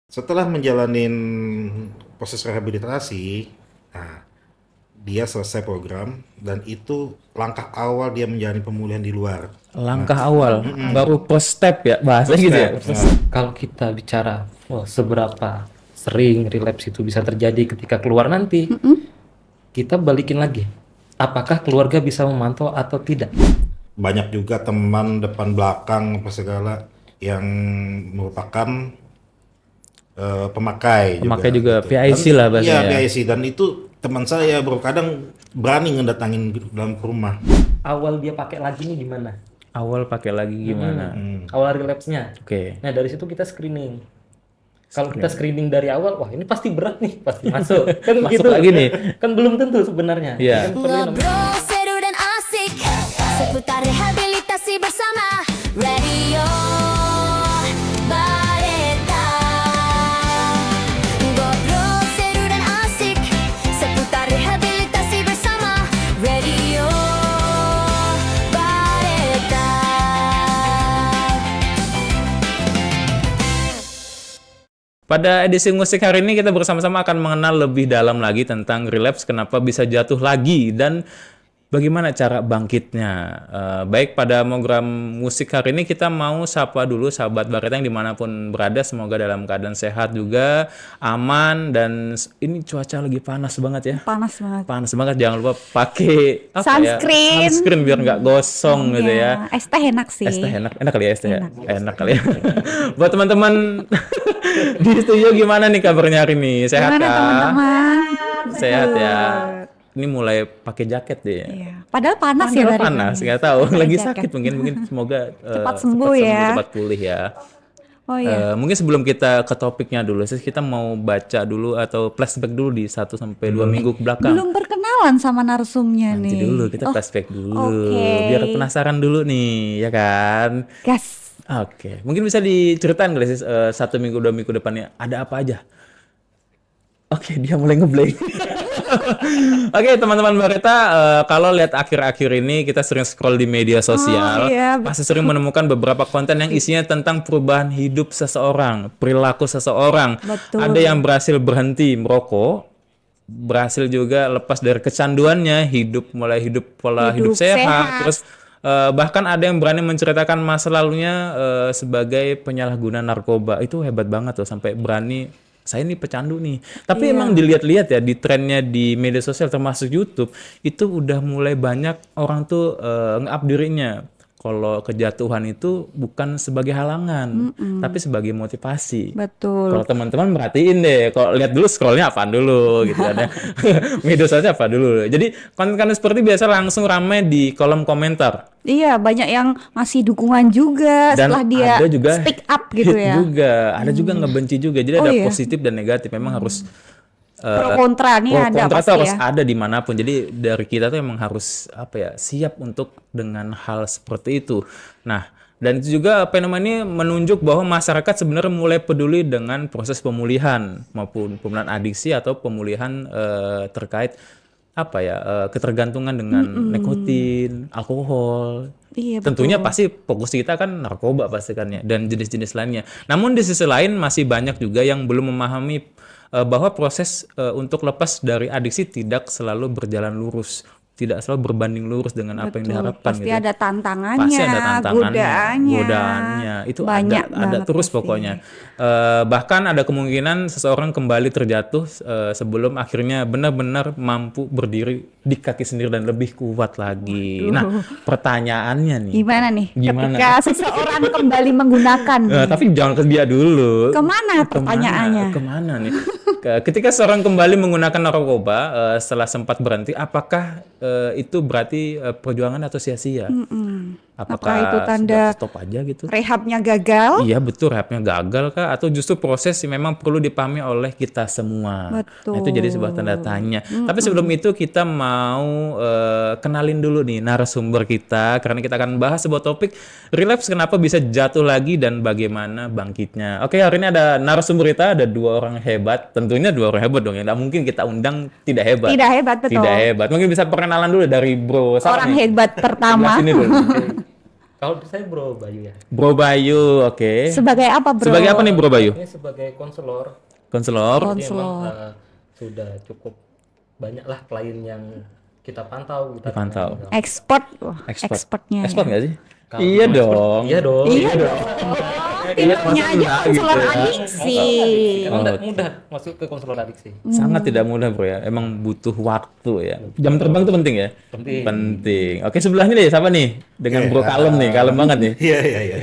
Setelah menjalanin proses rehabilitasi, nah, dia selesai program dan itu langkah awal dia menjalani pemulihan di luar. Nah, Langkah awal, baru first step ya bahasa first gitu ya. step. Nah, Kalau kita bicara seberapa sering relapse itu bisa terjadi ketika keluar nanti, kita balikin lagi. Apakah keluarga bisa memantau atau tidak? banyak juga teman depan belakang apa segala yang merupakan pemakai Pemakai juga gitu. PIC Dan lah iya bahasanya ya. PIC dan itu teman saya bro kadang berani ngedatangin dalam rumah. Awal dia pakai lagi nih di mana? Awal pakai lagi gimana? Awal relapse-nya. Oke. Nah, dari situ kita screening. Kalau kita screening dari awal, wah ini pasti berat nih, pasti masuk. Kan Masuk gitu. lagi nih. Kan belum tentu sebenarnya. Iya. Kan perlu namanya Ngobrol seru dan asik seputar rehabilitasi bersama Radio Bareta. Ngobrol seru dan asik seputar rehabilitasi bersama Radio Bareta. Pada edisi musik hari ini kita bersama-sama akan mengenal lebih dalam lagi tentang relapse, kenapa bisa jatuh lagi dan bagaimana cara bangkitnya. Baik, pada program musik hari ini kita mau sapa dulu sahabat Bareta yang dimanapun berada, semoga dalam keadaan sehat juga, aman, dan ini cuaca lagi panas banget ya. Panas banget. Panas banget, jangan lupa pakai apa Sunscreen. ya? Sunscreen biar nggak gosong gitu ya. Es teh enak sih. Es teh enak kali ya es teh ya? Enak kali ya. Buat teman-teman di studio gimana nih kabarnya hari ini? Sehat Gimana kah? teman-teman? Sehat ya. Ini mulai pakai jaket deh. Iya. Padahal panas ya Padahal dari panas, pagi. nggak tahu. Pakai Lagi jaket. sakit mungkin semoga Cepat sembuh ya. cepat pulih ya. Oh iya. Mungkin sebelum kita ke topiknya dulu, kita mau baca dulu atau flashback dulu di 1 sampai 2 minggu ke belakang. Belum perkenalan sama narsumnya Nanti nih. dulu kita Oh, flashback dulu. oke. Biar penasaran dulu nih, ya kan? gas. Oke, mungkin bisa diceritain nggak sih 1 minggu 2 minggu depannya ada apa aja? Oke, dia mulai ngeblank. Oke, teman-teman Bareta, kalau lihat akhir-akhir ini kita sering scroll di media sosial, Oh, iya, pasti sering menemukan beberapa konten yang isinya tentang perubahan hidup seseorang, perilaku seseorang. Betul. Ada yang berhasil berhenti merokok, berhasil juga lepas dari kecanduannya, mulai hidup pola hidup Hidup sehat, sehat. terus bahkan ada yang berani menceritakan masa lalunya sebagai penyalahguna narkoba. Itu hebat banget tuh, sampai berani saya ini pecandu nih. Tapi emang dilihat-lihat ya di trennya di media sosial termasuk YouTube itu udah mulai banyak orang tuh nge-up dirinya. Kalau kejatuhan itu bukan sebagai halangan, tapi sebagai motivasi. Betul. Kalau teman-teman merhatiin deh, kalau lihat dulu scrollnya apaan dulu gitu kan ya. Media sosial apa dulu. Jadi konten-konten seperti biasa langsung ramai di kolom komentar. Iya, banyak yang ngasih dukungan juga Dan setelah dia ada juga speak up gitu hate ya. juga, ada juga ngebenci juga. Jadi Oh, ada iya. positif dan negatif. Memang harus Pro kontra nih pro ada kontra pasti tuh harus ya. ada dimanapun. Jadi dari kita tuh emang harus apa ya, siap untuk dengan hal seperti itu. Nah, dan itu juga fenomena ini menunjuk bahwa masyarakat sebenarnya mulai peduli dengan proses pemulihan maupun pemulihan adiksi atau pemulihan terkait apa ya, ketergantungan dengan nikotin, alkohol. Iya, Tentunya betul. pasti fokus kita kan narkoba pasti kan ya, dan jenis-jenis lainnya. Namun di sisi lain masih banyak juga yang belum memahami bahwa proses untuk lepas dari adiksi tidak selalu berjalan lurus, tidak selalu berbanding lurus dengan apa yang Betul. diharapkan Pasti gitu. ada tantangannya, Pasti ada tantangannya, godaannya. itu Banyak ada banget terus pasti. pokoknya. Bahkan ada kemungkinan seseorang kembali terjatuh sebelum akhirnya benar-benar mampu berdiri di kaki sendiri dan lebih kuat lagi. Nah, pertanyaannya nih, Gimana nih? Gimana? Ketika seseorang kembali menggunakan tapi jangan ke dia dulu. Kemana pertanyaannya? Kemana nih? Ketika seorang kembali menggunakan narkoba setelah sempat berhenti, apakah itu berarti perjuangan atau sia-sia? Apakah itu sudah tanda stop aja gitu? rehabnya gagal? Iya betul, rehabnya gagal kah? Atau justru proses yang memang perlu dipahami oleh kita semua? Betul. Nah, itu jadi sebuah tanda tanya. Tapi sebelum itu kita mau kenalin dulu nih narasumber kita, karena kita akan bahas sebuah topik relapse, kenapa bisa jatuh lagi dan bagaimana bangkitnya. Oke, hari ini ada narasumber kita, ada 2 orang hebat. Tentunya 2 orang hebat dong, ya nggak mungkin kita undang tidak hebat. Tidak hebat, betul. Tidak hebat. Mungkin bisa perkenalan dulu dari Bro. Siapa Orang nih? hebat Sebelah pertama. sini dulu. Kalau saya Bro Bayu ya. Bro Bayu, oke. Sebagai apa, Bro? Sebagai apa nih Bro Bayu? Ini sebagai konselor. Konselor. Jadi emang Konselor. sudah cukup banyak lah klien yang kita pantau. Kita Dipantau. tangani. Ekspor, wah, Ekspor. ekspornya. Ekspor ya. nggak sih? Kalau Iya mau ekspor, dong. Iya dong. Iya dong. Tidaknya aja konselor adiksi. Emang nggak mudah masuk ke konselor adiksi. Sangat tidak mudah bro ya. Emang butuh waktu ya. Jam terbang itu penting ya. Penting. Penting. Oke sebelahnya deh siapa nih? Dengan Bro Kalem nih, kalem banget nih. Iya, iya, iya.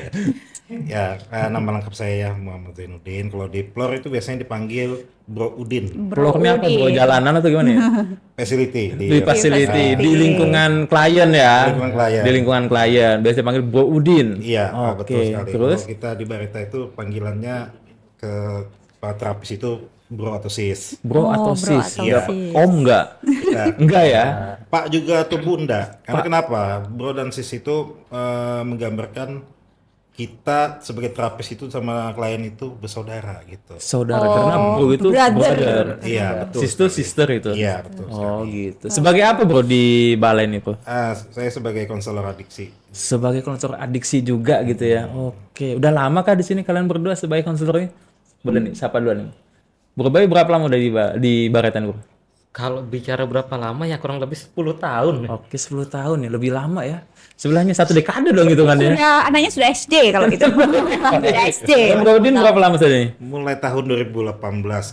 Ya, nama lengkap saya Muhammad Zainuddin. Kalau di Plor itu biasanya dipanggil Bro Udin. Floornya apa bro? Jalanan atau gimana ya? Facility Di facility, di lingkungan klien ya. Lingkungan klien. Di lingkungan klien. Biasanya panggil Bro Udin. Iya, Oke. betul sekali. Terus? Kalau kita di Barita itu panggilannya ke para terapis itu Bro atau Sis. Bro atau Bro sis? atau Enggak, sis. Om enggak? Enggak ya? Pak juga atau Bunda. Karena kenapa? Bro dan Sis itu menggambarkan kita sebagai terapis itu sama klien itu bersaudara gitu. Saudara karena bro itu brother. brother. Iya, betul. Sis itu sister itu. Iya, betul. Oh gitu. Sebagai apa bro di balai ini bro? Saya sebagai konselor adiksi. Sebagai konselor adiksi juga gitu ya. Oke. Udah lama kah di sini kalian berdua sebagai konselornya? Boleh nih, siapa duluan nih? Bro Bayu berapa lama udah di Baretan bro? Kalau bicara berapa lama ya kurang lebih 10 tahun. Oke 10 tahun ya, lebih lama ya. Sebelahnya 1 dekade dong hitungannya. Anaknya sudah SD kalau gitu. Sudah SD. Dan Bro Udin berapa lama sudah nih? Mulai tahun 2018,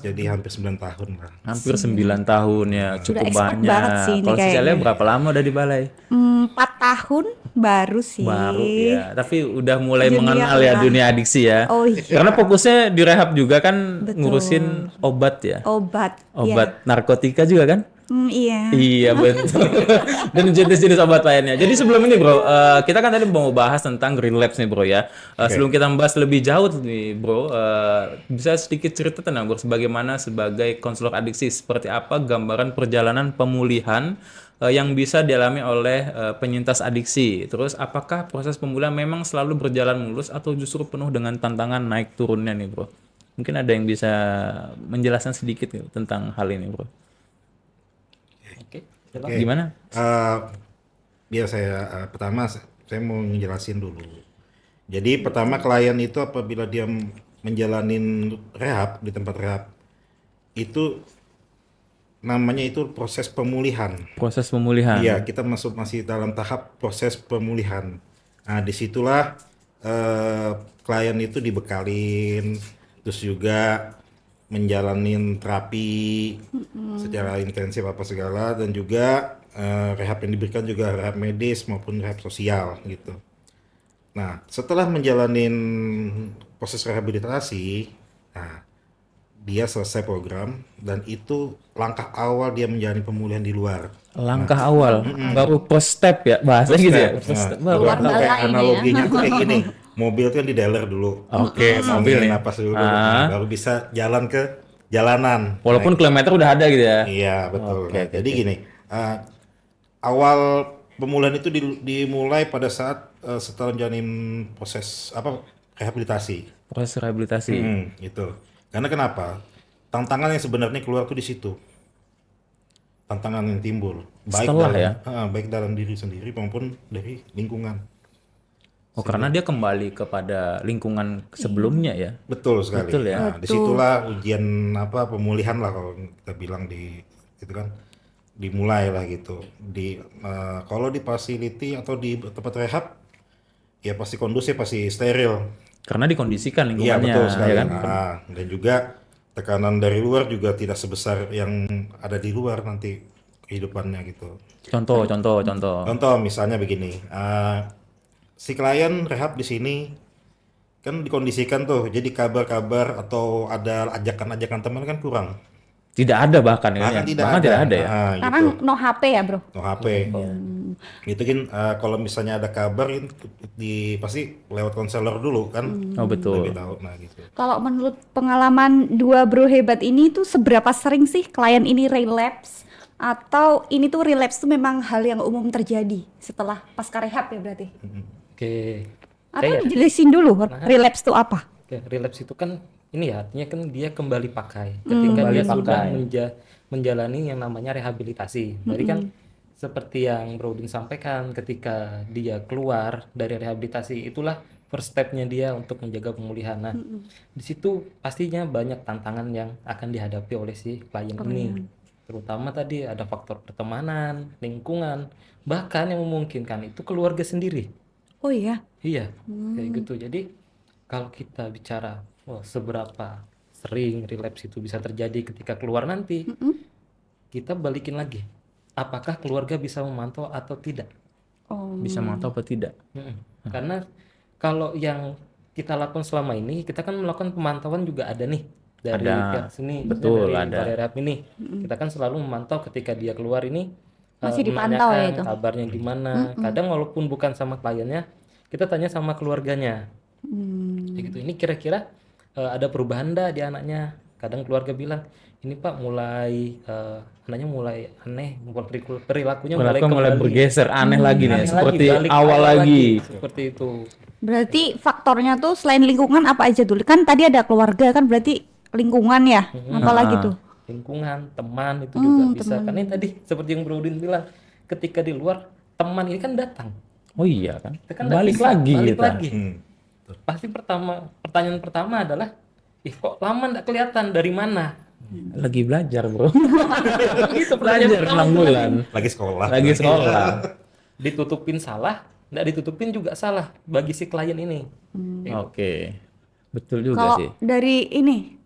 jadi hampir 9 tahun lah. Hampir 9 tahun ya, cukup expert banyak. banget sih ini Kalau kayaknya. Cecilia berapa lama udah di balai? 4 tahun baru sih. Baru ya, tapi udah mulai Junior mengenal ya lah. dunia adiksi ya. Oh, iya. Karena fokusnya di rehab juga kan, Betul. ngurusin obat ya. Obat. Obat narkotika juga kan? Iya. Iya betul. Dan jenis-jenis obat lainnya. Jadi sebelum ini bro, kita kan tadi mau bahas tentang relapse nih bro ya. Sebelum kita membahas lebih jauh nih bro, bisa sedikit cerita tentang bro, sebagaimana sebagai konselor adiksi, seperti apa gambaran perjalanan pemulihan yang bisa dialami oleh penyintas adiksi. Terus apakah proses pemulihan memang selalu berjalan mulus atau justru penuh dengan tantangan naik turunnya nih bro? Mungkin ada yang bisa menjelaskan sedikit nih tentang hal ini bro. Oke. Oke. Gimana? Biar saya pertama saya mau ngejelasin dulu. Jadi pertama klien itu apabila dia menjalanin rehab di tempat rehab itu namanya itu proses pemulihan. Proses pemulihan. Iya, kita masih dalam tahap proses pemulihan. Nah, disitulah klien itu dibekalin, terus juga menjalanin terapi secara intensif apa segala, dan juga rehab yang diberikan juga rehab medis maupun rehab sosial gitu. Nah, setelah menjalanin proses rehabilitasi, nah dia selesai program dan itu langkah awal dia menjalani pemulihan di luar. Langkah awal, baru first step ya bahasa gitu ya. Nah, First step, keluar baru. kayak analoginya tuh kayak gini. Mobil kan di dealer dulu. Oke, mobil nih. Napas dulu, baru bisa jalan ke jalanan. Walaupun kilometer udah ada gitu ya. Iya, betul. Oke, Nah, oke, jadi gini, awal pemulihan itu dimulai pada saat setelah jalanin proses rehabilitasi. Proses rehabilitasi. Gitu. Karena kenapa? Tantangan yang sebenarnya keluar tuh di situ. Tantangan yang timbul, Setelah ya? baik dalam diri sendiri maupun dari lingkungan. Oh, karena dia kembali kepada lingkungan sebelumnya ya. Betul sekali. Betul ya? Nah, disitulah ujian pemulihan lah kalau kita bilang itu kan dimulai lah gitu. Kalau di facility atau di tempat rehab ya pasti kondusif, pasti steril. Karena dikondisikan Iya, lingkungannya, betul sekali. ya kan? Nah, dan juga tekanan dari luar juga tidak sebesar yang ada di luar nanti kehidupannya gitu. Contoh. Contoh misalnya begini, si klien rehab di sini kan dikondisikan tuh, jadi kabar-kabar atau ada ajakan-ajakan teman kan kurang. Tidak ada bahkan ya. Bahkan tidak Bahkan ada. tidak ada ya. Nah, Karena gitu. no HP ya, Bro. No HP. Itu kan kalau misalnya ada kabar pasti lewat konselor dulu kan. Oh betul. Lebih tahu. Nah gitu. Kalau menurut pengalaman dua bro hebat ini tuh seberapa sering sih klien ini relapse? Atau ini tuh relapse tuh memang hal yang umum terjadi setelah pasca rehab ya berarti? Oke. Atau dijelasin dulu relapse tuh apa? Oke, relapse itu kan ini ya artinya kan dia kembali pakai ketika Kembali dia sudah pakai. menjalani yang namanya rehabilitasi. Jadi kan seperti yang Bro Udin sampaikan, ketika dia keluar dari rehabilitasi itulah first step-nya dia untuk menjaga pemulihan. Nah, di situ pastinya banyak tantangan yang akan dihadapi oleh si klien ini. Terutama tadi ada faktor pertemanan, lingkungan, bahkan yang memungkinkan itu keluarga sendiri. Oh iya. Iya, kayak gitu. Jadi kalau kita bicara seberapa sering relapse itu bisa terjadi ketika keluar nanti, kita balikin lagi. Apakah keluarga bisa memantau atau tidak? Oh. Bisa mantau apa tidak? Karena kalau yang kita lakukan selama ini, kita kan melakukan pemantauan juga ada nih dari Ada. pihak sini, Betul, dari ada. Balai Rehab ini. Kita kan selalu memantau ketika dia keluar ini, Masih dipantau ya menanyakan itu? kabarnya gimana. Kadang walaupun bukan sama kliennya, kita tanya sama keluarganya. Kayak gitu. Ini kira-kira ada perubahan dah di anaknya. Kadang keluarga bilang, ini Pak mulai anaknya mulai aneh, perilakunya mulai Perilaku mulai kembali. bergeser aneh lagi nih, Aneh seperti balik awal lagi. seperti itu. Berarti faktornya tuh selain lingkungan apa aja dulu? Kan tadi ada keluarga kan berarti lingkungan ya. Apalagi tuh? Lingkungan, teman itu juga bisa. Karena ini tadi seperti yang Bro Udin bilang, ketika di luar teman ini kan datang. Oh iya kan? Kita kan nggak Balik bisa lagi balik kita. lagi. Pasti pertanyaan pertama adalah, kok lama nggak kelihatan, dari mana? Lagi belajar bro. Gitu, Belajar 6 bulan. Lagi sekolah. Lagi sekolah. Ditutupin salah, nggak ditutupin juga salah bagi si klien ini. Oke. Betul juga Kalau sih. dari ini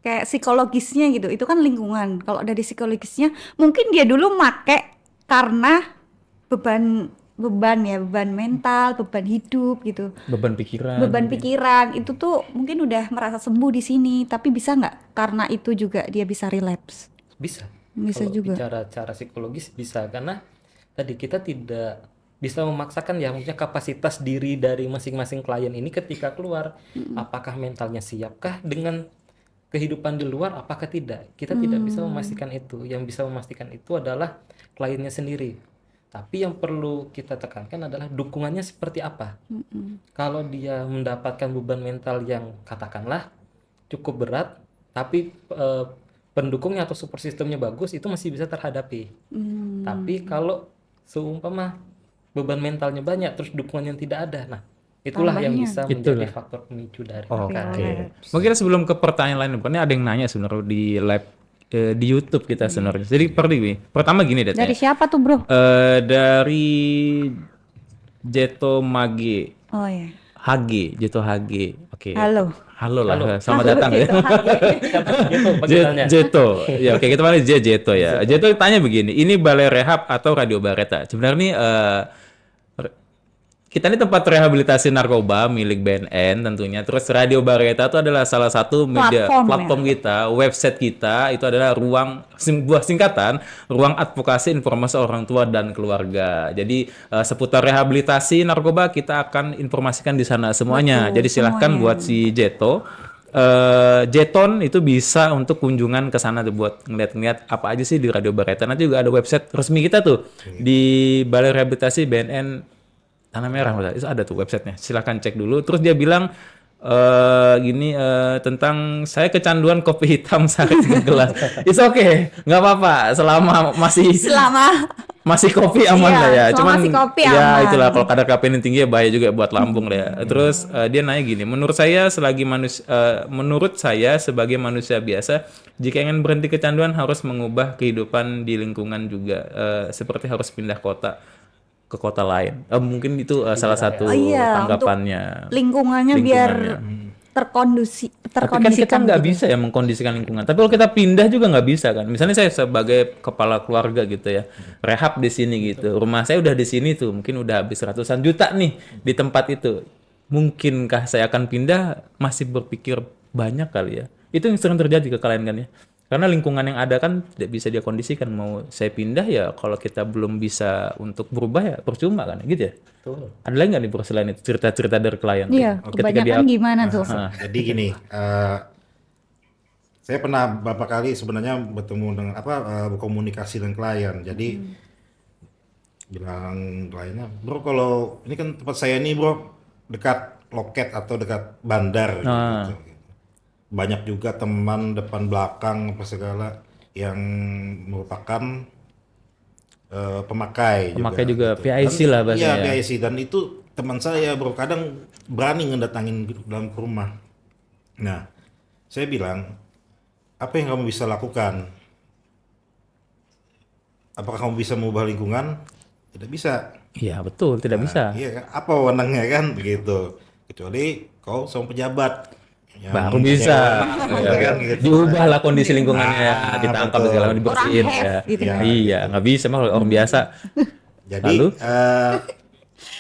kayak psikologisnya gitu, itu kan lingkungan. Kalau dari psikologisnya, mungkin dia dulu make karena beban mental, beban hidup gitu, Beban pikiran. beban pikiran itu tuh mungkin udah merasa sembuh di sini, tapi bisa nggak karena itu juga dia bisa relapse? Bisa. Bisa Kalau juga. bicara cara psikologis bisa, karena tadi kita tidak bisa memaksakan ya, maksudnya kapasitas diri dari masing-masing klien ini ketika keluar, apakah mentalnya siapkah dengan kehidupan di luar, apakah tidak. Kita tidak bisa memastikan itu. Yang bisa memastikan itu adalah kliennya sendiri. Tapi yang perlu kita tekankan adalah dukungannya seperti apa. Kalau dia mendapatkan beban mental yang katakanlah cukup berat, tapi pendukungnya atau support systemnya bagus, itu masih bisa terhadapi. Tapi kalau seumpama beban mentalnya banyak, terus dukungan yang tidak ada, nah itulah yang bisa menjadi faktor pemicu dari Oke. Mungkin sebelum ke pertanyaan lain, ini ada yang nanya sebenarnya di live di YouTube kita sebenarnya. Jadi pertama gini deh. Dari siapa tuh bro? Dari Jeto Mage. Oh ya. HG, Jeto HG. Oke. Halo. Halo lah, selamat datang ya. Gitu panggilannya. Jeto. Ya oke, kita panggil Jeto ya. Jeto tanya begini, ini Balai Rehab atau Radio Bareta? Sebenarnya nih kita ini tempat rehabilitasi narkoba milik BNN tentunya. Terus Radio Bareta itu adalah salah satu media platform kita, website kita itu adalah sebuah singkatan Ruang Advokasi Informasi Orang Tua dan Keluarga. Jadi seputar rehabilitasi narkoba kita akan informasikan di sana semuanya. Jadi silahkan buat si Jeto Jeton itu bisa untuk kunjungan ke sana tuh buat ngeliat-ngeliat apa aja sih di Radio Bareta. Nanti juga ada website resmi kita tuh di Balai Rehabilitasi BNN Tanah Merah, itu ada tuh websitenya. Silahkan cek dulu. Terus dia bilang tentang saya kecanduan kopi hitam sehari 3 gelas. It's okay, nggak apa-apa. Selama masih kopi aman lah ya. Cuman masih kopi ya aman. itulah kalau kadar kafein tinggi ya bahaya juga buat lambung lah ya. Terus dia nanya gini, menurut saya sebagai manusia biasa, jika ingin berhenti kecanduan harus mengubah kehidupan di lingkungan juga, seperti harus pindah kota ke kota lain. Mungkin itu salah satu tanggapannya. Lingkungannya biar Tapi kan kita nggak bisa ya mengkondisikan lingkungan. Tapi kalau kita pindah juga nggak bisa kan. Misalnya saya sebagai kepala keluarga gitu ya, rehab di sini gitu. Rumah saya udah di sini tuh, mungkin udah habis ratusan juta nih di tempat itu. Mungkinkah saya akan pindah? Masih berpikir banyak kali ya. Itu yang sering terjadi ke kalian kan ya. Karena lingkungan yang ada kan tidak bisa dia kondisikan. Mau saya pindah ya kalau kita belum bisa untuk berubah ya percuma kan gitu ya. Betul. Ada lagi nggak nih bro selain itu cerita-cerita dari klien? Iya, kebanyakan gimana tuh? Jadi gini, saya pernah beberapa kali sebenarnya bertemu dengan berkomunikasi dengan klien. Jadi bilang kliennya, bro kalau ini kan tempat saya nih bro dekat loket atau dekat bandar. Gitu. Banyak juga teman depan belakang apa segala yang merupakan pemakai juga, gitu. PIC Dan- lah bahasanya. Iya, PIC, dan itu teman saya bro kadang berani ngedatangin dalam rumah. Nah, saya bilang, apa yang kamu bisa lakukan? Apakah kamu bisa mengubah lingkungan? Tidak bisa. Iya betul, tidak bisa. Iya kan? Apa wewenangnya kan begitu. Kecuali kau sama pejabat. Yang Baru punya bisa. wewenang, Iya, kan, gitu. diubahlah kondisi lingkungannya, Nah, ditangkap betul. segala macam, dibersihin Orang ya. have gitu ya. Iya, nggak bisa mah kalau orang biasa. Jadi Lalu?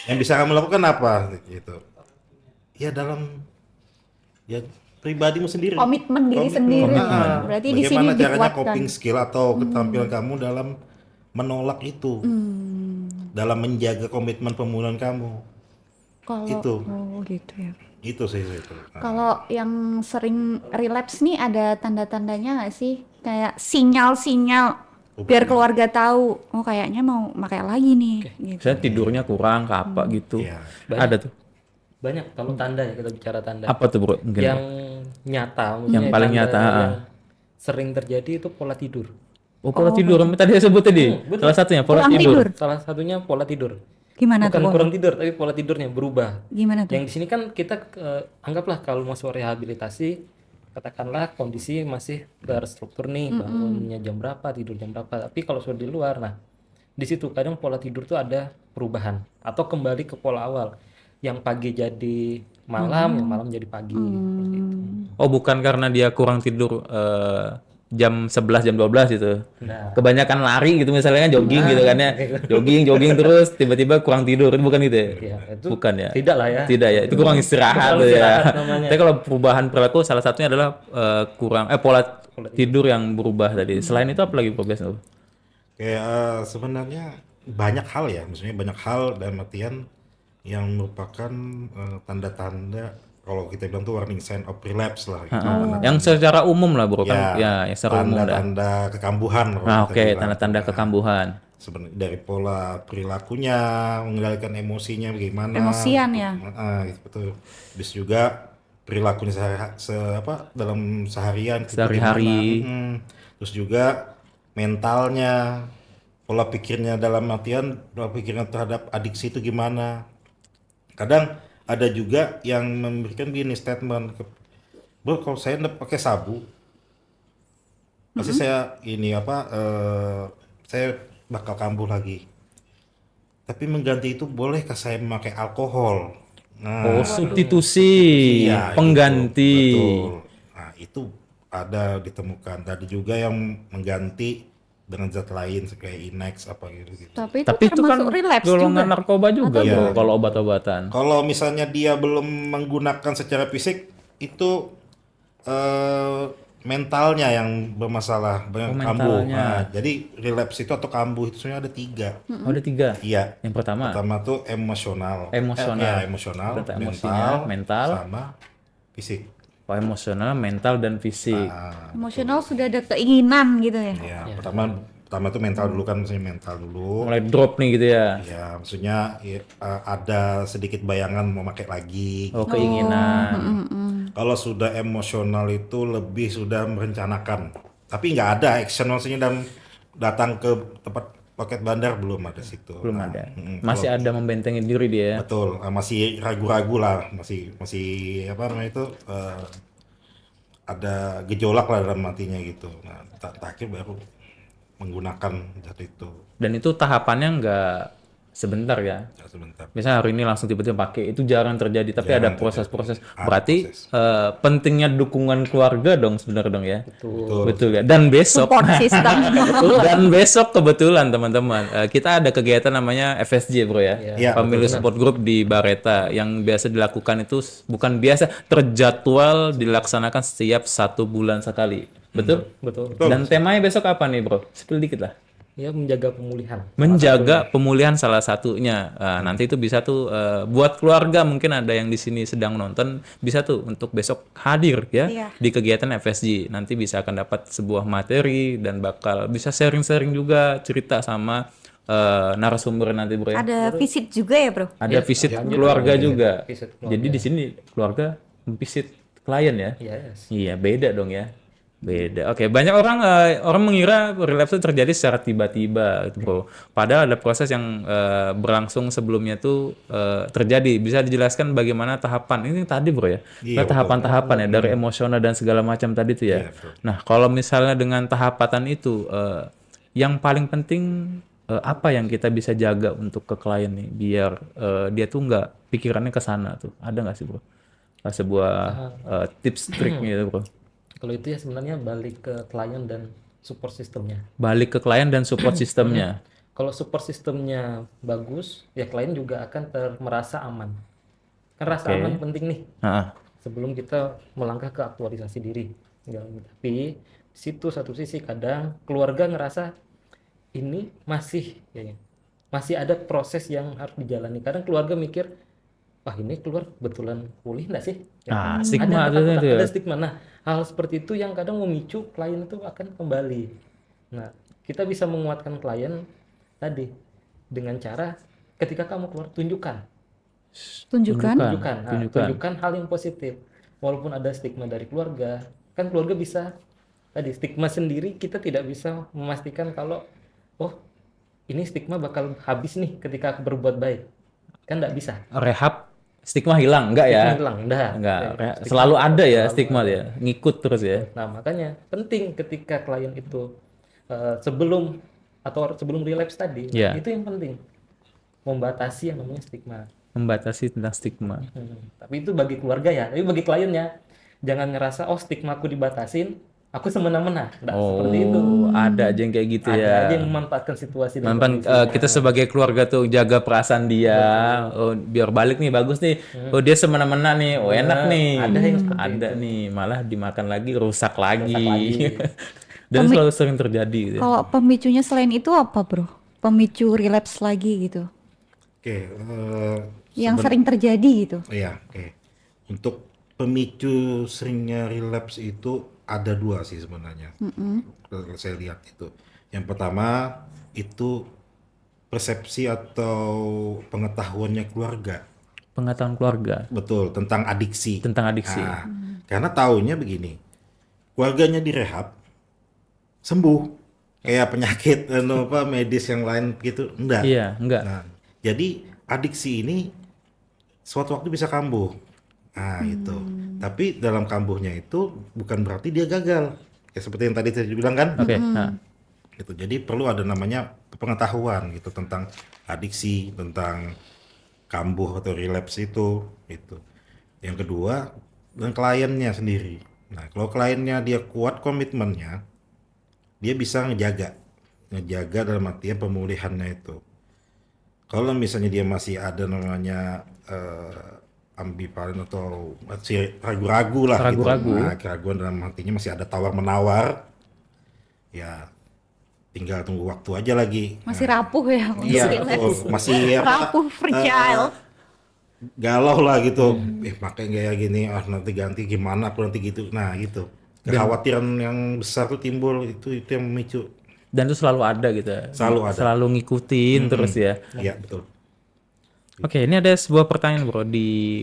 yang bisa kamu lakukan apa gitu? Ya dalam ya pribadimu sendiri. Komitmen diri sendiri. Berarti di sini Bagaimana caranya dikuatkan. coping skill atau keterampilan kamu dalam menolak itu, dalam menjaga komitmen pemulihan kamu. Kalau Itu. oh gitu ya. Itu sih itu. Nah, Kalau yang sering relapse nih ada tanda-tandanya nggak sih? Kayak sinyal-sinyal biar keluarga tahu, oh kayaknya mau pakai lagi nih. Gitu. Saya tidurnya kurang, ke apa gitu. Iya. Ada tuh. Banyak kalau tanda ya, kita bicara tanda. Apa tuh bro? Mungkin Yang nyata, maksudnya Yang paling tanda nyata, yang sering terjadi itu pola tidur. oh, pola tidur. Tadi saya sebut tadi. Salah satunya pola Kurang tidur. tidur. Salah satunya pola tidur. Gimana Bukan tuh? kurang tidur, tapi pola tidurnya berubah. Gimana tuh? Yang di sini kan kita anggaplah kalau masuk rehabilitasi, katakanlah kondisi masih terstruktur nih, bangunnya jam berapa, tidur jam berapa. Tapi kalau sudah di luar, nah di situ kadang pola tidur tuh ada perubahan atau kembali ke pola awal. Yang pagi jadi malam, yang malam jadi pagi. Seperti itu. Oh, bukan karena dia kurang tidur jam 11 jam 12 gitu. Nah, Kebanyakan lari gitu misalnya kan jogging gitu kan ya. Jogging terus tiba-tiba kurang tidur, itu bukan gitu ya? ya, itu Bukan ya? tidak lah ya. Tidak ya, itu kurang istirahat Kurang tuh ya. istirahat namanya. Tapi kalau perubahan perilaku salah satunya adalah pola tidur yang berubah tadi. Selain itu apa lagi progres tuh? Kayak sebenarnya banyak hal ya, maksudnya banyak hal dalam artian yang merupakan tanda-tanda kalau kita bilang tuh warning sign of relapse lah. Gitu. Yang secara umum lah bro kan, Ya, yang secara umum dah. tanda-tanda kekambuhan. kalau Nah, kita oke, bilang. tanda-tanda kekambuhan. Sebenarnya dari pola perilakunya, mengendalikan emosinya bagaimana. Emosian gitu. ya? Gitu, betul. Terus juga perilakunya dalam seharian. gitu, Sehari-hari. gimana. Terus juga mentalnya, pola pikirnya dalam artian pola pikirnya terhadap adiksi itu gimana. Kadang ada juga yang memberikan gini statement, bro kalau saya nggak pakai sabu, pasti saya saya bakal kambuh lagi. Tapi mengganti itu bolehkah saya memakai alkohol? Nah, Oh, substitusi, iya, pengganti. itu, betul. Nah, itu ada ditemukan. Tadi juga yang mengganti dengan zat lain kayak Inex apa gitu. Tapi itu Tapi itu kan termasuk relapse golongan juga. narkoba juga Atau bro, bukan? kalau obat-obatan. Kalau misalnya dia belum menggunakan secara fisik, itu mentalnya yang bermasalah, kambuh. mentalnya. Nah, jadi relapse itu atau kambuh itu sebenarnya ada 3. Oh, ada 3. Iya. Yang pertama, Pertama tuh emosional. Emosional. Ya, emosional, Data emosinya, mental. sama fisik. oh, emosional, mental dan fisik. Emosional sudah ada keinginan gitu ya. Ya, pertama tuh mental dulu kan, maksudnya mental dulu. Mulai drop nih gitu ya. Ya, maksudnya ada sedikit bayangan mau pakai lagi. Oh, keinginan. Kalau sudah emosional itu lebih sudah merencanakan. Tapi nggak ada action, maksudnya datang ke tempat paket bandar belum ada situ. Belum Nah, ada. mm-mm. Masih ada membentengi diri dia. Betul, masih ragu-ragu lah, masih apa namanya itu ada gejolak lah dalam hatinya gitu. Nah, terakhir baru menggunakan zat itu. Dan itu tahapannya nggak sebentar ya. Ya, sebentar. Misalnya hari ini langsung tiba-tiba pakai, itu jarang terjadi. Tapi Jarang ada proses-proses. Ada Berarti proses. pentingnya dukungan keluarga dong sebenarnya dong ya. Betul. Betul ya. Dan besok. Support system. Dan besok kebetulan teman-teman kita ada kegiatan namanya FSJ bro ya, Iya, Family Support Group di Bareta yang biasa dilakukan itu bukan biasa, terjadwal dilaksanakan setiap 1 bulan sekali, betul? Betul. Dan temanya besok apa nih bro? Spill dikit lah. Ya, menjaga pemulihan. Menjaga pemulihan salah satunya. Nanti itu bisa tuh buat keluarga mungkin ada yang di sini sedang nonton bisa tuh untuk besok hadir ya Iya. di kegiatan FSG. Nanti bisa akan dapat sebuah materi dan bakal bisa sharing-sharing juga cerita sama narasumber nanti bro ya. Ada visit juga ya bro? Ada visit keluarga juga. Visit keluarga. Jadi di sini keluarga visit klien ya. Yes. Iya beda dong ya. Beda. Oke, banyak orang mengira relapse itu terjadi secara tiba-tiba, gitu, bro. Padahal ada proses yang berlangsung sebelumnya tuh terjadi. Bisa dijelaskan bagaimana tahapan ini tadi, bro ya? Iya, betul. Tahapan-tahapan ya dari emosional dan segala macam tadi tuh ya. Iya, betul. Nah, kalau misalnya dengan tahapan itu, yang paling penting apa yang kita bisa jaga untuk ke klien nih, biar dia tuh nggak pikirannya ke sana tuh. Ada nggak sih, bro? Sebuah tips triknya gitu, bro. Kalau itu ya sebenarnya balik ke klien dan support sistemnya. Balik ke klien dan support sistemnya. Kalau support sistemnya bagus, ya klien juga akan merasa aman. Kan rasa Oke. aman penting nih Nah, sebelum kita melangkah ke aktualisasi diri. Ya, tapi di situ satu sisi kadang keluarga ngerasa ini masih ada proses yang harus dijalani. Kadang keluarga mikir, wah ini keluar betulan pulih nggak sih? Nah, stigma ada itu ketakutan, ya. ada stigma. Nah, hal seperti itu yang kadang memicu klien itu akan kembali. Nah, kita bisa menguatkan klien tadi dengan cara ketika kamu keluar tunjukkan. Tunjukkan. Tunjukkan hal yang positif. Walaupun ada stigma dari keluarga, kan keluarga bisa tadi stigma sendiri kita tidak bisa memastikan kalau oh ini stigma bakal habis nih ketika aku berbuat baik. Kan nggak bisa. Rehab stigma hilang enggak ya? Stigma hilang, enggak. Enggak. Stigma Selalu ada ya selalu stigma ada. ya. Ngikut terus ya. Nah, makanya penting ketika klien itu sebelum relapse tadi, Iya. itu yang penting membatasi yang namanya stigma. Membatasi tentang stigma. Tapi itu bagi keluarga ya, tapi bagi kliennya jangan ngerasa oh stigma aku dibatasin, aku semena-mena. Nggak seperti itu. Ada aja yang kayak gitu Ada ya. aja yang memanfaatkan situasi dan Memang kondisi. kita sebagai keluarga tuh jaga perasaan dia. Oh, biar balik nih bagus nih. Oh, dia semena-mena nih. Oh, enak nih. ada yang seperti Ada nih, malah dimakan lagi rusak lagi. lagi. Dan selalu sering terjadi gitu. Kalau pemicunya selain itu apa, bro? Pemicu relapse lagi gitu. Oke, Yang sering terjadi gitu. iya, oke. Untuk pemicu seringnya relapse itu ada dua sih sebenarnya. Kalau saya lihat itu. Yang pertama itu persepsi atau pengetahuannya keluarga. Pengetahuan keluarga Betul, tentang adiksi. tentang adiksi. Nah, karena taunya begini, keluarganya direhab, sembuh, kayak penyakit medis yang lain gitu, enggak. Iya, enggak. Nah, jadi adiksi ini suatu waktu bisa kambuh. Nah, itu. Tapi dalam kambuhnya itu bukan berarti dia gagal. Ya seperti yang tadi saya bilang kan. Oke. Nah, Gitu. Jadi perlu ada namanya pengetahuan gitu tentang adiksi, tentang kambuh atau relapse itu gitu. Yang kedua, dan kliennya sendiri. Nah, kalau kliennya dia kuat komitmennya, dia bisa ngejaga dalam artian pemulihannya itu. Kalau misalnya dia masih ada namanya ambivalen atau masih ragu-ragu lah Ragu-ragu. gitu. Nah, keraguan dalam artinya masih ada tawar-menawar. Ya, tinggal tunggu waktu aja lagi. Masih rapuh ya. Iya, relapse. betul. Masih Rapuh, fragile. galau lah gitu. Pakai gaya gini, nanti ganti gimana aku nanti gitu. Nah, gitu. Kekhawatiran yang besar tuh timbul itu yang memicu. dan itu selalu ada gitu. Selalu ada. Selalu ngikutin terus ya. Iya, betul. Oke, ini ada sebuah pertanyaan, bro.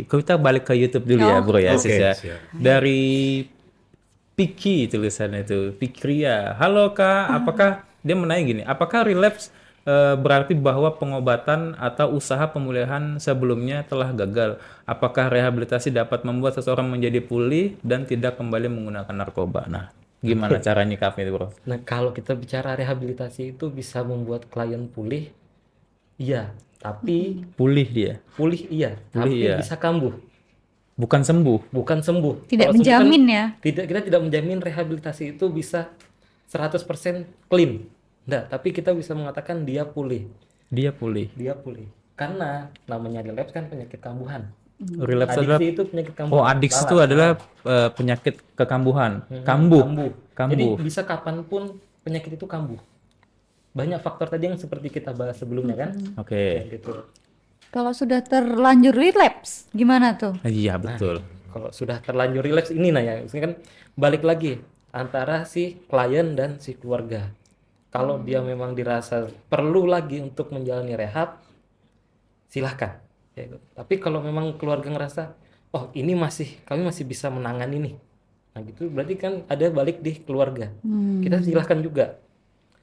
Kita balik ke YouTube dulu ya, bro ya, Oke, Sis ya. siap. Dari Piki tulisannya itu, Pikria. Halo Kak, apakah dia menanya gini, apakah relapse berarti bahwa pengobatan atau usaha pemulihan sebelumnya telah gagal? Apakah rehabilitasi dapat membuat seseorang menjadi pulih dan tidak kembali menggunakan narkoba? Nah, gimana cara nyikapnya itu, bro? Nah, kalau kita bicara rehabilitasi itu bisa membuat klien pulih, iya. Tapi Pulih dia, pulih iya, Pulih tapi iya. bisa kambuh, bukan sembuh. bukan sembuh. Tidak Kalau sembuh kan menjamin ya. kita tidak menjamin rehabilitasi itu bisa 100% clean. Enggak, tapi kita bisa mengatakan dia pulih. Dia pulih. Dia pulih. Karena namanya relapse kan penyakit kambuhan. Relapse adalah Adiksi itu penyakit kambuhan. oh, adiksi itu Salah. adalah penyakit kekambuhan. Kambuh. Kambuh. Kambuh. Jadi bisa kapanpun penyakit itu kambuh. Banyak faktor tadi yang seperti kita bahas sebelumnya kan. Oke. Kayak gitu. Kalau sudah terlanjur relapse, gimana tuh? Iya, betul. Kalau sudah terlanjur relapse ini nah ya, maksudnya kan balik lagi antara si klien dan si keluarga. Kalau dia memang dirasa perlu lagi untuk menjalani rehab, silahkan. Ya, gitu. Tapi kalau memang keluarga ngerasa, oh ini kami masih bisa menangani nih. Nah gitu berarti kan ada balik di keluarga. Kita silahkan juga.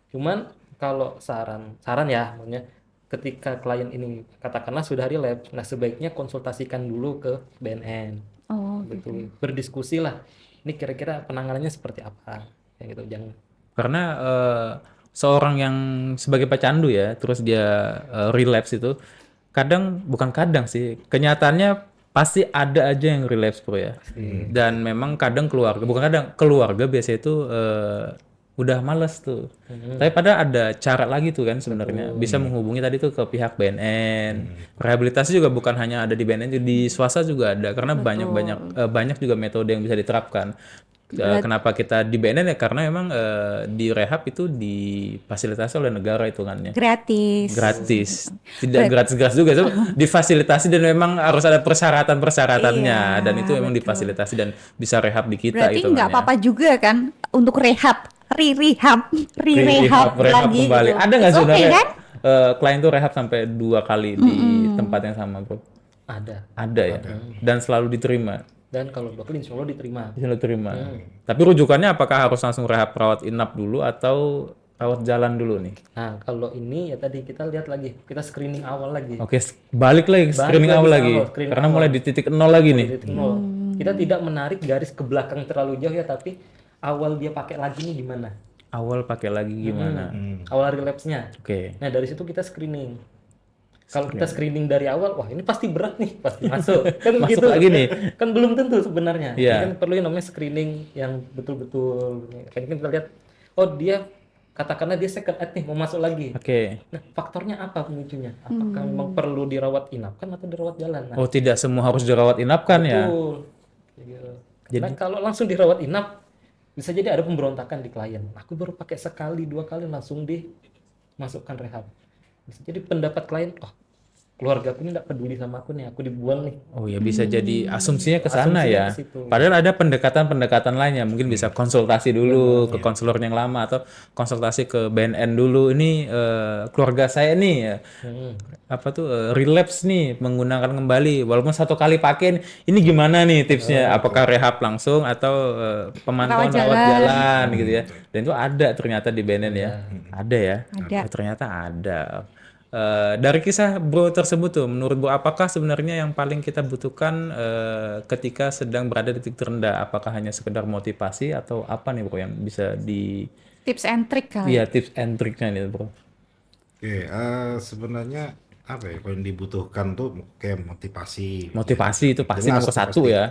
Cuman kalau saran ya, maksudnya ketika klien ini katakanlah sudah relapse, nah sebaiknya konsultasikan dulu ke BNN. Oh, Betul. Berdiskusi lah. Ini kira-kira penanganannya seperti apa? Kayak gitu, jangan. Karena seorang yang sebagai pecandu ya, terus dia relapse itu bukan kadang sih, kenyataannya pasti ada aja yang relapse bro ya. Dan memang kadang keluarga biasa itu udah males tuh. Tapi padahal ada cara lagi tuh kan sebenarnya. Bisa menghubungi tadi tuh ke pihak BNN. Rehabilitasi juga bukan hanya ada di BNN, di swasta juga ada. Karena banyak juga metode yang bisa diterapkan. Kenapa kita di BNN ya? Karena memang di rehab itu difasilitasi oleh negara hitungannya. Gratis. Tidak gratis-gratis juga, itu difasilitasi dan memang harus ada persyaratan-persyaratannya dan itu memang difasilitasi dan bisa rehab di kita Berarti hitungannya. nggak apa-apa juga kan untuk rehab Rehab lagi kembali. gitu. Ada nggak It's okay, sebenarnya kan? klien tuh rehab sampai 2 kali di tempat yang sama, bro? Ada ya. Dan selalu diterima. Dan kalau 2 kali insya Allah diterima. Selalu terima. Tapi rujukannya apakah harus langsung rehab rawat inap dulu atau rawat jalan dulu nih? Nah kalau ini ya tadi kita lihat lagi, kita screening awal lagi. Oke, balik lagi screening lagi awal ke lagi. awal, screening Karena awal. mulai di titik 0 lagi nih. Titik nol. Kita tidak menarik garis ke belakang terlalu jauh ya, tapi awal dia pakai lagi nih gimana? Awal pakai lagi gimana? Awal relapse-nya. Oke. Nah dari situ kita screening. Kalau kita screening dari awal, wah ini pasti berat nih, pasti masuk. Kan Masuk begitu. lagi nih. Kan belum tentu sebenarnya. Iya. Ini kan perlu yang namanya screening yang betul-betul. Kan kita lihat, oh dia katakanlah dia second act nih mau masuk lagi. Oke. Nah faktornya apa pemicunya? Apakah memang perlu dirawat inap kan atau dirawat jalan? Nah, Oh, tidak semua harus dirawat inap kan ya? betul. Karena kalau langsung dirawat inap bisa jadi ada pemberontakan di klien. Aku baru pakai sekali 2 kali langsung dimasukkan rehab. Bisa jadi pendapat klien, oh keluarga aku ini tidak peduli sama aku nih, aku dibuang nih. Oh ya bisa jadi asumsinya ke sana Asumsinya ya. ke situ. Padahal ada pendekatan-pendekatan lainnya. Mungkin bisa konsultasi dulu ke konselor yang lama atau konsultasi ke BNN dulu. Ini keluarga saya nih ya. Apa tuh relapse nih menggunakan kembali walaupun 1 kali pakai ini gimana nih tipsnya? Apakah rehab langsung atau pemantauan rawat jalan gitu ya. Dan itu ada ternyata di BNN ya. Ada ya. Ada. Oh, ternyata ada. Dari kisah bro tersebut tuh, menurut bro apakah sebenarnya yang paling kita butuhkan ketika sedang berada di titik terendah? Apakah hanya sekedar motivasi atau apa nih bro yang bisa di Tips and trick kali. iya tips and triknya nih bro? Oke, sebenarnya apa ya kalau yang dibutuhkan tuh kayak motivasi. Motivasi itu pasti Jelas, nomor 1 pasti. ya.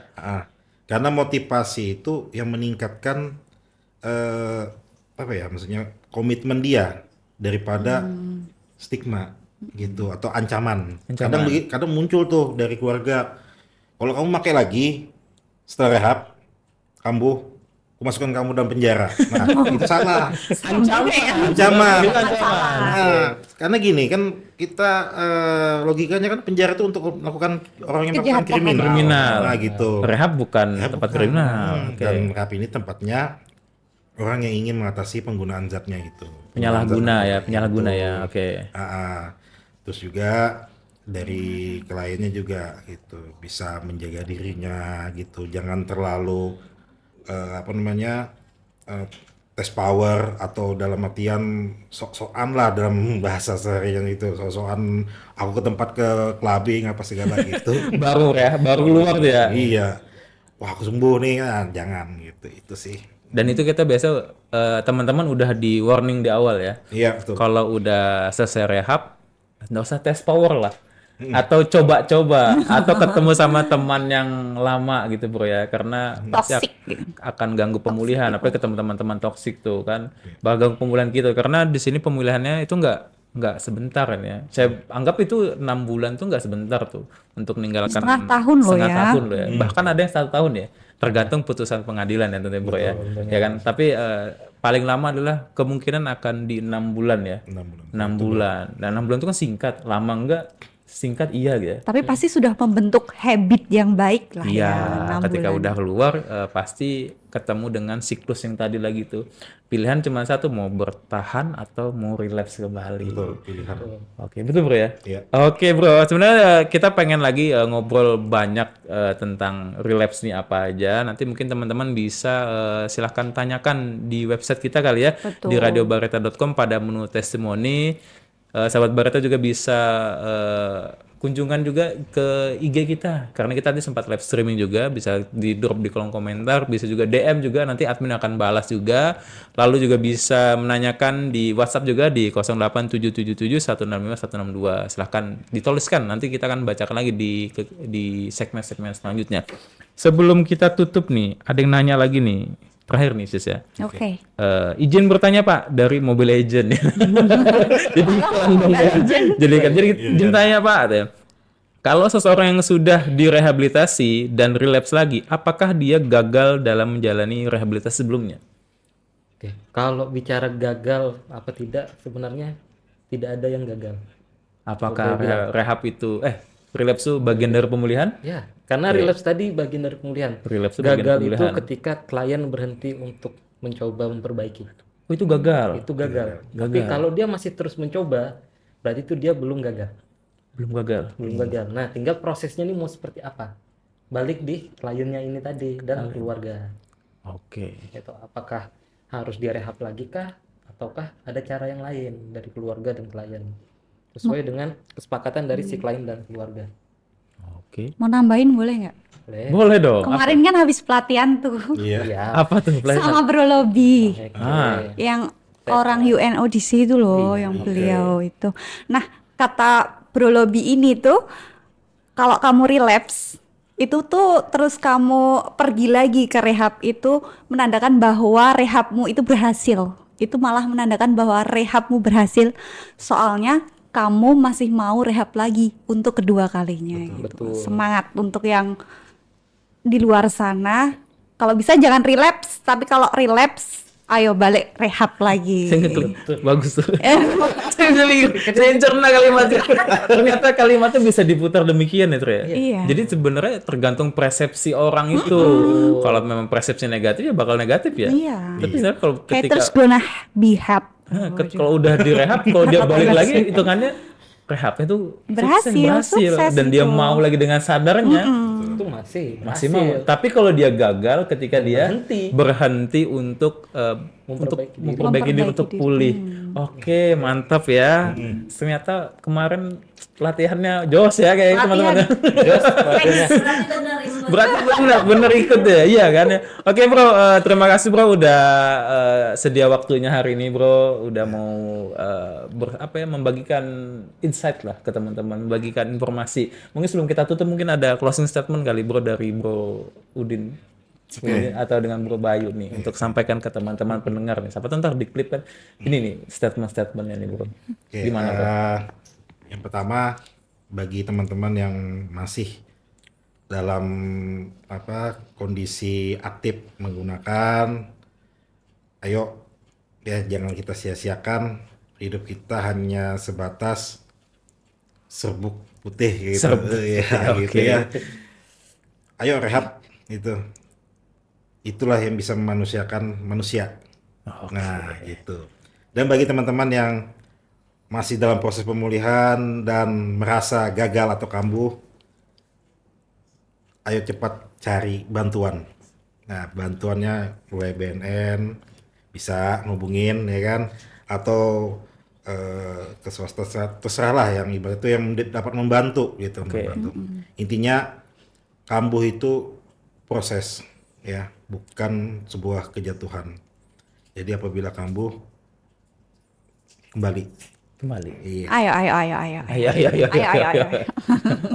Karena motivasi itu yang meningkatkan apa ya, maksudnya komitmen dia daripada stigma gitu atau ancaman. Kadang muncul tuh dari keluarga. Kalau kamu pakai lagi setelah rehab, aku masukkan kamu dalam penjara. Nah, itu salah. Ancaman. Nah, karena gini kan kita logikanya kan penjara itu untuk melakukan orang yang melakukan kriminal. Nah, gitu. Rehab bukan tempat kriminal. Oke. Dan rehab ini tempatnya orang yang ingin mengatasi penggunaan zatnya gitu. Penyalahguna ya. Oke. Terus juga dari kliennya juga gitu bisa menjaga dirinya gitu. Jangan terlalu tes power atau dalam artian sok-sokan lah dalam bahasa seharian itu, sok-sokan aku ke tempat ke clubbing apa segala gitu. baru keluar tuh ya. Iya, wah aku sembuh nih kan, jangan gitu, itu sih. Dan itu kita biasa teman-teman udah di warning di awal ya. Iya betul. Kalau udah selesai rehab, nggak usah tes power lah. Atau coba-coba atau ketemu sama teman yang lama gitu bro ya, karena pasti Toxic gitu. akan ganggu pemulihan. Apalagi ketemu teman-teman toksik tuh kan, bakal ganggu pemulihan kita. Karena di sini pemulihannya itu nggak sebentar kan ya. Saya anggap itu 6 bulan tuh nggak sebentar tuh untuk meninggalkan Setengah tahun loh setengah ya. tahun loh ya. Bahkan ada yang 1 tahun ya. Tergantung putusan pengadilan ya tentunya bro ya. Ya kan. Tapi paling lama adalah kemungkinan akan di 6 bulan ya. 6 bulan. 6 bulan. Dan 6 bulan itu kan singkat, lama enggak singkat iya gitu ya. Tapi pasti sudah membentuk habit yang baik lah Iya, ya. 6 ketika bulan. udah keluar pasti ketemu dengan siklus yang tadi lagi tuh. Pilihan cuma satu, mau bertahan atau mau relapse kembali. Betul, pilihan. Oke, betul bro ya? Iya. Oke bro, sebenarnya kita pengen lagi ngobrol banyak tentang relapse nih apa aja. Nanti mungkin teman-teman bisa silahkan tanyakan di website kita kali ya. Betul. Di radiobareta.com pada menu testimoni. Sahabat Bareta juga bisa kunjungan juga ke IG kita. Karena kita tadi sempat live streaming juga. Bisa di drop di kolom komentar. Bisa juga DM juga, nanti admin akan balas juga. Lalu juga bisa menanyakan di WhatsApp juga di 08777 165 162. Silahkan dituliskan, nanti kita akan bacakan lagi di segmen-segmen selanjutnya. Sebelum kita tutup nih, ada yang nanya lagi nih, terakhir nih sis ya. Oke. Izin bertanya Pak dari Mobile Legend. Jadi iklan dong ya. Jadi izin tanya Pak, katanya. Kalau seseorang yang sudah direhabilitasi dan relapse lagi, apakah dia gagal dalam menjalani rehabilitasi sebelumnya? Oke, kalau bicara gagal apa tidak, sebenarnya tidak ada yang gagal. Apakah rehab itu relapse itu bagian dari pemulihan? Ya, karena relapse tadi bagian dari pemulihan. Relapse itu bagian Gagal dari itu pemulihan. ketika klien berhenti untuk mencoba memperbaiki. Oh, itu gagal. Itu gagal. Tapi kalau dia masih terus mencoba, berarti itu dia belum gagal. Belum gagal. Belum gagal. Nah, tinggal prosesnya ini mau seperti apa? Balik di kliennya ini tadi dan keluarga. Oke. Gitu. Apakah harus direhab lagi kah? Ataukah ada cara yang lain dari keluarga dan klien? Sesuai dengan kesepakatan dari si klien dan keluarga. Oke. Mau nambahin boleh nggak? Boleh. Boleh dong. Kemarin kan habis pelatihan tuh Iya. Ya. Apa tuh? sama Bro Lobby. Oke. Yang orang UNODC itu loh, yang beliau itu. Nah, kata Bro Lobby ini tuh, kalau kamu relapse, itu tuh terus kamu pergi lagi ke rehab, itu menandakan bahwa rehabmu itu berhasil. Itu malah menandakan bahwa rehabmu berhasil, soalnya kamu masih mau rehab lagi untuk kedua kalinya. Gitu. Semangat untuk yang di luar sana. Kalau bisa jangan relapse, tapi kalau relapse, ayo balik rehab lagi. Bagus tuh. Saya cerna kalimatnya. Ternyata kalimatnya bisa diputar demikian ya, Tru ya. Iya. Jadi sebenarnya tergantung persepsi orang itu. Kalau memang persepsi negatif ya bakal negatif ya. Iya. Tapi sebenarnya kalau ketika Haters gonna be happy. kalau udah direhab, kalau dia balik lagi hitungannya rehabnya tuh Berhasil, sukses dan dia itu. mau lagi dengan sadarnya. Itu masih Masih mau. Tapi kalau dia gagal ketika dia berhenti untuk memperbaiki diri untuk pulih. Oke, mantap ya. Ternyata kemarin latihannya jos ya kayak teman-teman. Berarti bener ikut ya, iya kan ya. Oke bro, terima kasih bro udah sedia waktunya hari ini bro, udah mau membagikan insight lah ke teman-teman, membagikan informasi. Mungkin sebelum kita tutup mungkin ada closing statement kali bro dari bro Udin. Atau dengan Bro Bayu nih untuk sampaikan ke teman-teman pendengar nih. Siapa tahu ntar di klip kan ini nih statement-statementnya nih bro. Oke, Gimana bro? yang pertama bagi teman-teman yang masih dalam kondisi aktif menggunakan, ayo ya jangan kita sia-siakan, hidup kita hanya sebatas serbuk putih gitu. Ya, gitu ya. Ayo rehab itu. Itulah yang bisa memanusiakan manusia. Nah, gitu. Dan bagi teman-teman yang masih dalam proses pemulihan dan merasa gagal atau kambuh, ayo cepat cari bantuan. Nah, bantuannya mulai BNN, bisa ngubungin ya kan, atau ke swasta terserah lah yang ibarat itu yang dapat membantu gitu. Membantu. Intinya kambuh itu proses ya, bukan sebuah kejatuhan. Jadi apabila kambuh kembali. Iya. Ayo.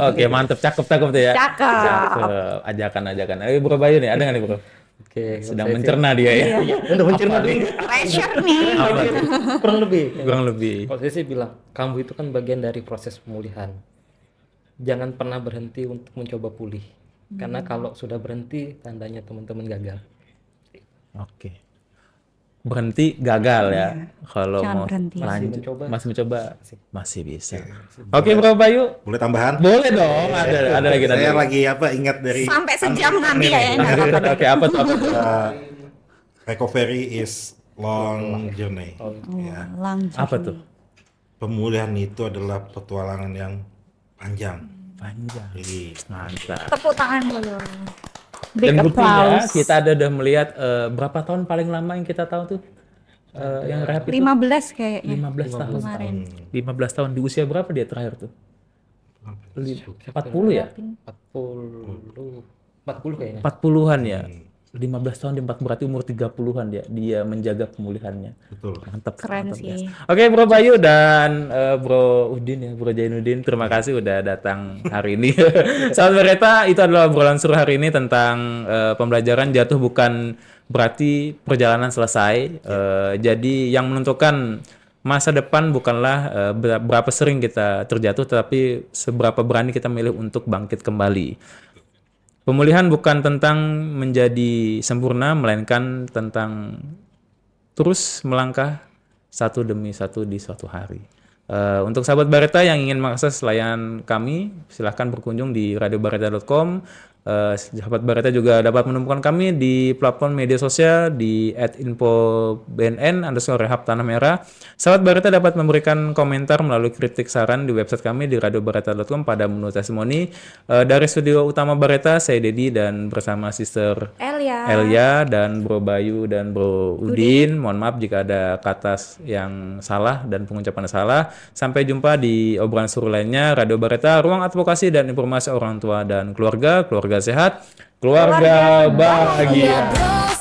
Oke, mantap, cakep tuh ya. Cakep. Ajakan. Ayo Bro Bayu nih, ada nggak nih Bro? Oke, Sedang mencerna dia ya. udah mencerna dulu. Pressure nih. Kurang lebih. Kurang lebih. Kalau saya sih bilang, kambuh itu kan bagian dari proses pemulihan. Jangan pernah berhenti untuk mencoba pulih. Karena kalau sudah berhenti, tandanya teman-teman gagal. Oke. berhenti gagal ya. Kalau Jangan mau berhenti. lanjut, mencoba. masih mencoba, masih bisa. Oke, Bro Bayu, Boleh tambahan? boleh dong. Ada lagi tadi. Saya lagi ingat dari Sampai sejam nanti kayaknya nggak apa-apa deh. Oke, apa tuh? Apa tuh? recovery is long journey. Ya. Langsung. Apa tuh? Pemulihan itu adalah petualangan yang panjang. Panjang. Jadi Mantap. Tepuk tangan dulu. Dan Big buktinya applause. kita udah melihat berapa tahun paling lama yang kita tahu tuh yang rehab itu 15 kayaknya 15 tahun. kemarin. 15 tahun di usia berapa dia terakhir tuh? 40 ya? 40 kayaknya. 40-an ya. 15 tahun di 4 berarti umur 30-an dia menjaga pemulihannya. betul. Mantap. Keren mantap, sih. guys. Oke, Bro Bayu dan Bro Udin ya, Bro Jainuddin, terima kasih udah datang hari ini. Sahabat Berita, itu adalah obrolan seru hari ini tentang pembelajaran jatuh bukan berarti perjalanan selesai. Jadi yang menentukan masa depan bukanlah berapa sering kita terjatuh, tetapi seberapa berani kita memilih untuk bangkit kembali. Pemulihan bukan tentang menjadi sempurna, melainkan tentang terus melangkah satu demi satu di suatu hari. Untuk sahabat Bareta yang ingin mengakses layanan kami, silahkan berkunjung di radiobareta.com. Sahabat Bareta juga dapat menemukan kami di platform media sosial di @infobnn_rehab Tanah Merah. Sahabat Bareta dapat memberikan komentar melalui kritik saran di website kami di radiobareta.com pada menu testimoni. Dari studio utama Bareta, saya Dedi dan bersama Sister Elia dan Bro Bayu dan Bro Udin. Mohon maaf jika ada kata yang salah dan pengucapan salah. Sampai jumpa di obrolan seru lainnya. Radio Bareta, ruang advokasi dan informasi orang tua dan keluarga sehat, keluarga bahagia. Bros